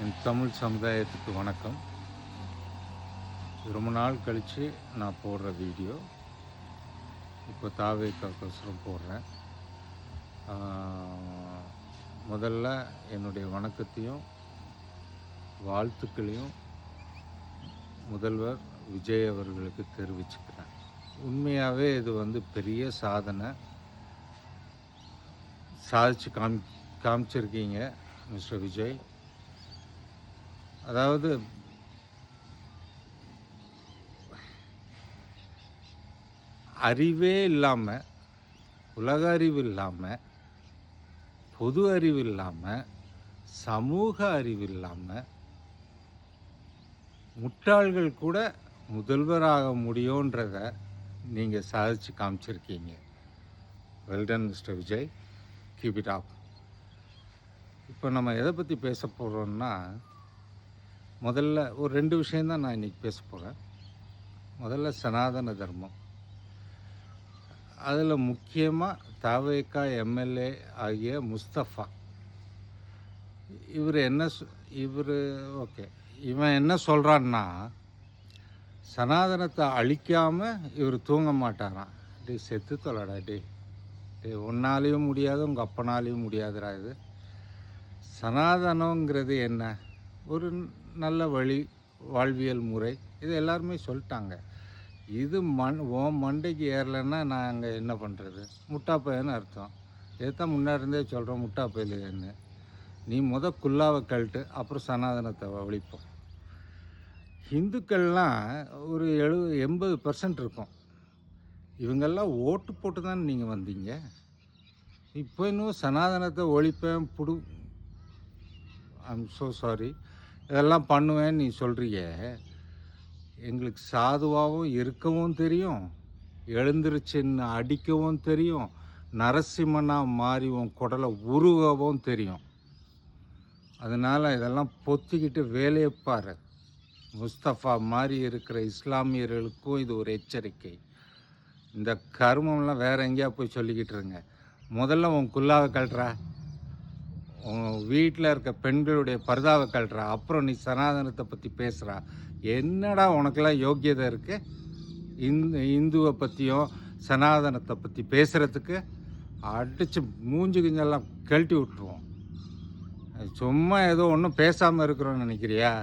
என் தமிழ் சமுதாயத்துக்கு வணக்கம். ரொம்ப நாள் கழித்து நான் போடுற வீடியோ இப்போ தாவேக்காக்கோசரம் போடுறேன். முதல்ல என்னுடைய வணக்கத்தையும் வாழ்த்துக்களையும் முதல்வர் விஜய் அவர்களுக்கு தெரிவிச்சுக்கிறேன். உண்மையாகவே இது பெரிய சாதனை சாதிச்சு காமிச்சிருக்கீங்க மிஸ்டர் விஜய். அதாவது அறிவே இல்லாமல், உலக அறிவு இல்லாமல், பொது அறிவு இல்லாமல், சமூக அறிவு இல்லாமல் முட்டாள்கள் கூட முதல்வராக முடியுன்றத நீங்கள் சாதிச்சு காமிச்சிருக்கீங்க. Well done mister Vijay, keep it up. இப்போ நம்ம எதை பற்றி பேச போகிறோம்னா, முதல்ல ஒரு 2 விஷயந்தான் நான் இன்றைக்கி பேச போகிறேன். முதல்ல சனாதன தர்மம். அதில் முக்கியமாக தாவேக்கா எம்எல்ஏ ஆகிய முஸ்தஃபா, இவன் என்ன சொல்கிறான்னா, சனாதனத்தை அழிக்காமல் இவர் தூங்க மாட்டாரான். செத்து தொலைடா உன்னாலையும் முடியாது, உங்கள் அப்பனாலையும் முடியாதுடா. இது சனாதனங்கிறது என்ன? ஒரு நல்ல வாழ்வியல் முறை. இது எல்லாருமே சொல்லிட்டாங்க. இது மண்டைக்கு ஏறலைன்னா நாங்கள் என்ன பண்ணுறது? முட்டாப்பையன்னு அர்த்தம். இதுதான் முன்னாடி இருந்தே சொல்கிறோம், முட்டாப்பையிலேன்னு. நீ குல்லாவை கழட்டு, அப்புறம் சனாதனத்தை ஒழிப்போம். ஹிந்துக்கள்லாம் ஒரு 80% இருக்கும். இவங்கெல்லாம் ஓட்டு போட்டு தான் நீங்கள் வந்தீங்க. இப்போ இன்னும் சனாதனத்தை ஒழிப்பேன் ஐம் ஸோ சாரி, இதெல்லாம் பண்ணுவேன்னு நீ சொல்கிறிய. எங்களுக்கு சாதுவாகவும் இருக்கவும் தெரியும், எழுந்திருச்சின்னு அடிக்கவும் தெரியும், நரசிம்மனாக மாறி உன் குடலை உருகவும் தெரியும். அதனால் இதெல்லாம் பொத்திக்கிட்டு வேலையை பாரு. முஸ்தஃபா மாதிரி இருக்கிற இஸ்லாமியர்களுக்கும் இது ஒரு எச்சரிக்கை. இந்த கருமம்லாம் வேறு எங்கேயா போய் சொல்லிக்கிட்டு இருங்க. முதல்ல உன் குல்லாவை கழட்டுறா, உன் வீட்டில் இருக்க பெண்களுடைய பர்தாவை கழட்டுறா, அப்புறம் நீ சனாதனத்தை பற்றி பேசுகிறா. என்னடா உனக்கெல்லாம் யோக்கியதை இருக்குது இந்துவை பற்றியும் சனாதனத்தை பற்றி பேசுகிறதுக்கு? அடித்து மூஞ்சி கிஞ்செல்லாம் கழட்டி விட்டுருவோம். சும்மா ஏதோ ஒன்றும் பேசாமல் இருக்கிறோன்னு நினைக்கிறியா?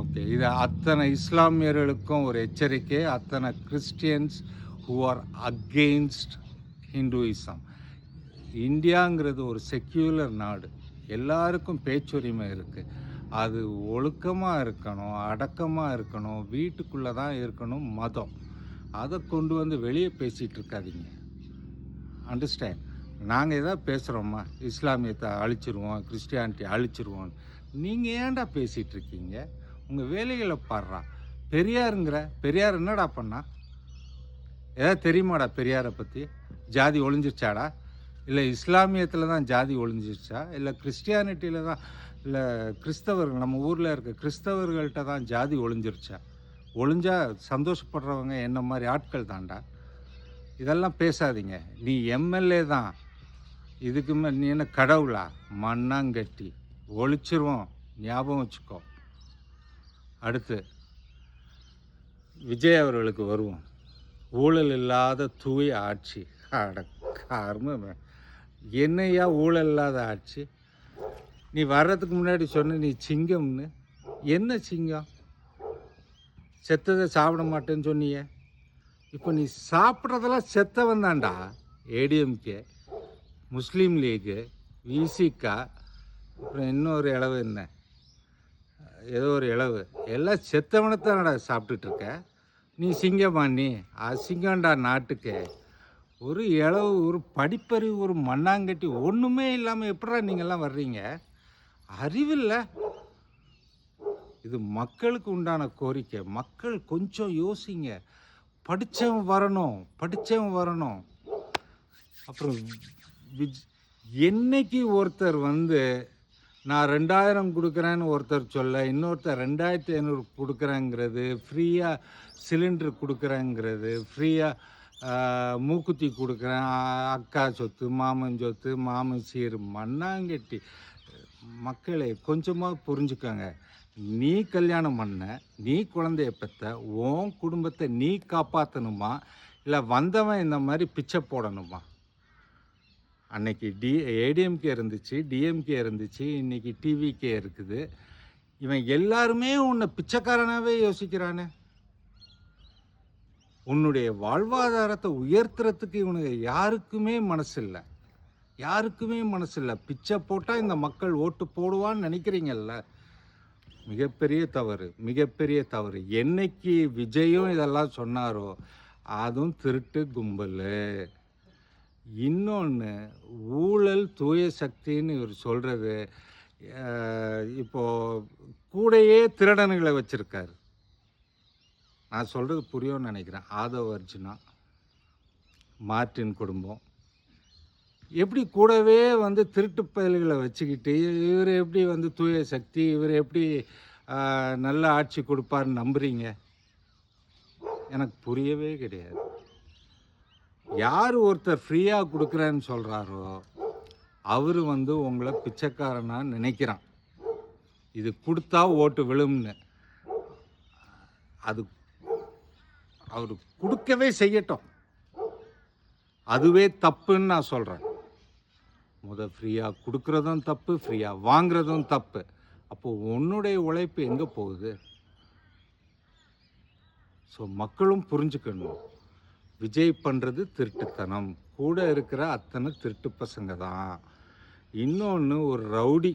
ஓகே, இது அத்தனை இஸ்லாமியர்களுக்கும் ஒரு எச்சரிக்கை. அத்தனை Christians who are against Hinduism. இந்தியாங்கிறது ஒரு செக்யூலர் நாடு. எல்லாருக்கும் பேச்சுரிமை இருக்குது. அது ஒழுக்கமாக இருக்கணும், அடக்கமாக இருக்கணும், வீட்டுக்குள்ளே தான் இருக்கணும் மதம். அதை கொண்டு வந்து வெளியே பேசிகிட்டு இருக்காதீங்க. அண்டர்ஸ்டாண்ட்? நாங்கள் எதாவது பேசுகிறோம்மா, இஸ்லாமியத்தை அழிச்சிருவோம், கிறிஸ்டியானிட்டி அழிச்சிருவோம். நீங்கள் ஏன்டா பேசிகிட்ருக்கீங்க? உங்கள் வேலைகளை பாடுறா. பெரியார் என்னடா பண்ணா? ஏதாவது தெரியுமாடா பெரியாரை பற்றி? ஜாதி ஒழிஞ்சிருச்சாடா? இல்லை இஸ்லாமியத்தில் தான் ஜாதி ஒழிஞ்சிருச்சா? இல்லை கிறிஸ்டியானிட்டியில் தான், இல்லை கிறிஸ்தவர்கள், நம்ம ஊரில் இருக்க கிறிஸ்தவர்கள்ட்ட தான் ஜாதி ஒழிஞ்சிருச்சா? ஒழிஞ்சால் சந்தோஷப்படுறவங்க என்ன மாதிரி ஆட்கள் தான்டா. இதெல்லாம் பேசாதீங்க. நீ எம்எல்ஏ தான், இதுக்கு நீ என்ன கடவுளா? மண்ணாங்கட்டி ஒழிச்சிருவோம், ஞாபகம் வச்சுக்கோ. அடுத்து விஜய் அவர்களுக்கு வருவோம். ஊழல் இல்லாத தூய ஆட்சி. அடக்கார்ம, என்னையா ஊழல் இல்லாத ஆட்சி? நீ வர்றதுக்கு முன்னாடி சொன்ன நீ சிங்கம்னு. என்ன சிங்கம்? செத்ததை சாப்பிட மாட்டேன்னு சொன்னிய. இப்போ நீ சாப்பிட்றதெல்லாம் செத்தவன் தான்டா. ஏடிஎம்கே, முஸ்லீம் லீகு, விசிகா, அப்புறம் இன்னொரு இளவு, என்ன ஏதோ ஒரு இளவு, எல்லாம் செத்தவனைத்தானடா சாப்பிட்டுட்ருக்க. நீ சிங்கமா? நீ அசிங்கம்டா நாட்டுக்கு. ஒரு இளவு, ஒரு படிப்பறிவு, ஒரு மண்ணாங்கட்டி ஒன்றுமே இல்லாமல் எப்படா நீங்கள்லாம் வர்றீங்க? அறிவில்லை. இது மக்களுக்கு உண்டான கோரிக்கை. மக்கள் கொஞ்சம் யோசிங்க. படித்தவன் வரணும். அப்புறம் என்னைக்கு ஒருத்தர் நான் 2000 கொடுக்குறேன்னு ஒருத்தர் சொல்ல, இன்னொருத்தர் 2500 கொடுக்குறேங்கிறது, ஃப்ரீயாக சிலிண்டர் கொடுக்குறேங்கிறது, ஃப்ரீயாக மூக்குத்தி கொடுக்குறேன், அக்கா சொத்து, மாமன் சொத்து, மாமன் சீர், மண்ணாங்கட்டி. மக்களே கொஞ்சமாக புரிஞ்சுக்கோங்க. நீ கல்யாணம் பண்ண, நீ குழந்தைய பெற்ற, உன் குடும்பத்தை நீ காப்பாற்றணுமா, இல்லை வந்தவன் இந்த மாதிரி பிச்சை போடணுமா? அன்னைக்கு ஏடிஎம்கே இருந்துச்சு, டிஎம்கே இருந்துச்சு, இன்னைக்கு டிவிகே இருக்குது. இவன் எல்லாருமே உன்னை பிச்சைக்காரனாகவே யோசிக்கிறானே. உன்னுடைய வாழ்வாதாரத்தை உயர்த்துறதுக்கு இவனுக்கு யாருக்குமே மனசு இல்லை, யாருக்குமே மனசு இல்லை. பிச்சை போட்டால் இந்த மக்கள் ஓட்டு போடுவான்னு நினைக்கிறீங்கல்ல, மிகப்பெரிய தவறு, மிகப்பெரிய தவறு. என்னைக்கு விஜயும் இதெல்லாம் சொன்னாரோ அதுவும் திருட்டு கும்பல். இன்னொன்று, ஊழல் தூய சக்தின்னு இவர் சொல்கிறது, இப்போது கூடையே திருடனுங்களை வச்சுருக்காரு. நான் சொல்கிறது புரியும்னு நினைக்கிறேன். ஆதவ் அர்ஜுனா, மார்ட்டின் குடும்பம் எப்படி கூடவே வந்து திருட்டு பயல்களை வச்சுக்கிட்டு இவர் எப்படி வந்து தூய சக்தி, இவர் எப்படி நல்ல ஆட்சி கொடுப்பார்னு நம்புறீங்க? எனக்கு புரியவே கிடையாது. யார் ஒருத்தர் ஃப்ரீயாக கொடுக்குறேன்னு சொல்கிறாரோ அவர் வந்து உங்களை பிச்சைக்காரனாக நினைக்கிறான். இது கொடுத்தா ஓட்டு விழும்னு. அது அவர் கொடுக்கவே செய்யட்டும், அதுவே தப்புன்னு நான் சொல்கிறேன். ஃப்ரீயாக கொடுக்குறதும் தப்பு, ஃப்ரீயாக வாங்குறதும் தப்பு. அப்போது உன்னுடைய உழைப்பு எங்கே போகுது? ஸோ மக்களும் புரிஞ்சுக்கணும், விஜய் பண்ணுறது திருட்டுத்தனம், கூட இருக்கிற அத்தனை திருட்டு பசங்க தான். இன்னொன்று, ஒரு ரவுடி,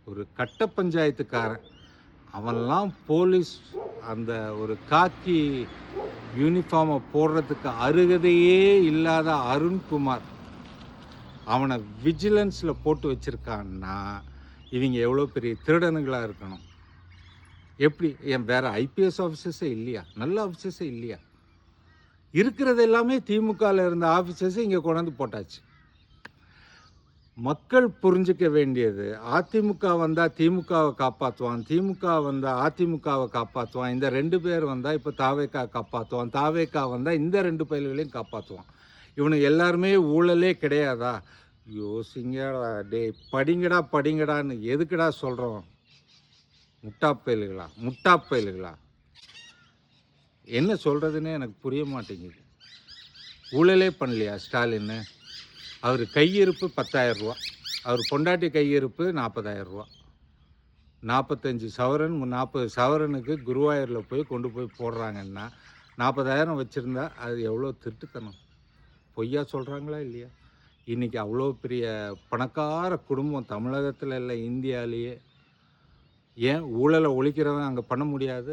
ஒரு கட்ட பஞ்சாயத்துக்காரன், அவன்லாம் போலீஸ் அந்த ஒரு காக்கி யூனிஃபார்மை போடுறதுக்கு அருகதையே இல்லாத அருண்குமார், அவனை விஜிலன்ஸில் போட்டு வச்சுருக்கான்னா இவங்க எவ்வளோ பெரிய திருடனுங்களாக இருக்கணும். எப்படி வேறு ஐபிஎஸ் ஆஃபீஸர்ஸே இல்லையா? நல்ல ஆஃபீஸர்ஸே இல்லையா? இருக்கிறது எல்லாமே திமுகவில் இருந்த ஆஃபீஸர்ஸை இங்கே கொண்டாந்து போட்டாச்சு. மக்கள் புரிஞ்சிக்க வேண்டியது, அதிமுக வந்தால் திமுகவை காப்பாற்றுவான், திமுக வந்தால் அதிமுகவை காப்பாற்றுவான், இந்த 2 பேர் வந்தால் இப்போ தாவேக்கா காப்பாற்றுவான், தாவேக்கா வந்தால் இந்த 2 பயல்களையும் காப்பாற்றுவான். இவனுக்கு எல்லாருமே ஊழலே கிடையாதா? யோசிங்கடா, டே படிங்கடா படிங்கடான்னு எதுக்குடா சொல்கிறோம்? முட்டாப்பயல்களா என்ன சொல்கிறதுன்னே எனக்கு புரிய மாட்டேங்குது. ஊழலே பண்ணலையா ஸ்டாலின்னு? அவர் கையிருப்பு 10,000 ரூபா, அவர் பொண்டாட்டி கையிருப்பு 40,000 ரூபா, 45 சவரன் 40 சவரனுக்கு குருவாயூரில் போய் கொண்டு போய் போடுறாங்கன்னா 40,000 வச்சுருந்தா அது எவ்வளோ திருட்டுத்தனம்? பொய்யா சொல்கிறாங்களா இல்லையா? இன்றைக்கி அவ்வளோ பெரிய பணக்கார குடும்பம் தமிழகத்தில் இல்லை, இந்தியாவிலேயே. ஏன் ஊழலை ஒழிக்கிறவன் அங்கே பண்ண முடியாது?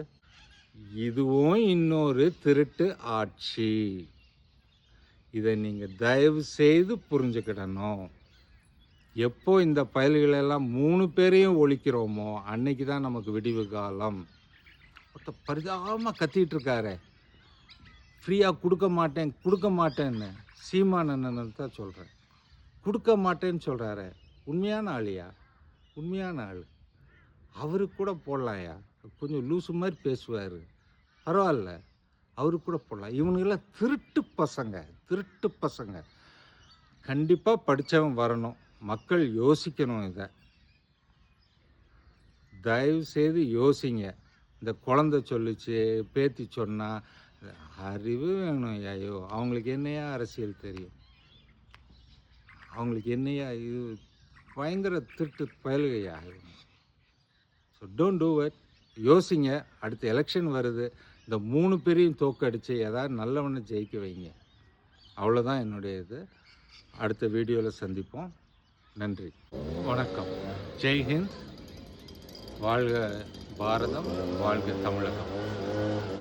இதுவும் இன்னொரு திருட்டு ஆட்சி. இதை நீங்கள் தயவு செய்து புரிஞ்சுக்கிடணும். எப்போ இந்த பயல்களெல்லாம் 3 பேரையும் ஒழிக்கிறோமோ அன்னைக்கு தான் நமக்கு விடிவு காலம். ஒருத்தர் பரிதாபமாக கத்திட்டு இருக்காரு, ஃப்ரீயாக கொடுக்க மாட்டேன்னு. சீமானன்னு தான் சொல்கிறேன், கொடுக்க மாட்டேன்னு சொல்கிறாரு. உண்மையான ஆளியா? உண்மையான ஆள். அவருக்கு கூட போடலாம்யா, கொஞ்சம் லூசு மாதிரி பேசுவார், பரவாயில்ல, அவருக்கு கூட போடலாம். இவனுங்கெல்லாம் திருட்டு பசங்க. கண்டிப்பாக படித்தவன் வரணும், மக்கள் யோசிக்கணும். இதை தயவு செய்து யோசிங்க. இந்த குழந்தை சொல்லிச்சு, பேத்தி சொன்னால் அறிவு வேணும். ஐயோ, அவங்களுக்கு என்னையா அரசியல் தெரியும்? அவங்களுக்கு என்னையா? இது பயங்கர திருட்டு பயலுகையா. So don't do it. யோசிங்க. அடுத்த எலெக்ஷன் வருது, இந்த 3 பேரையும் தோக்கடிச்சு ஏதாவது நல்லவனை ஜெயிக்க வைங்க. அவ்வளோதான் என்னுடைய இது. அடுத்த வீடியோவில் சந்திப்போம். நன்றி, வணக்கம். ஜெய்ஹிந்த். வாழ்க பாரதம், வாழ்க தமிழகம்.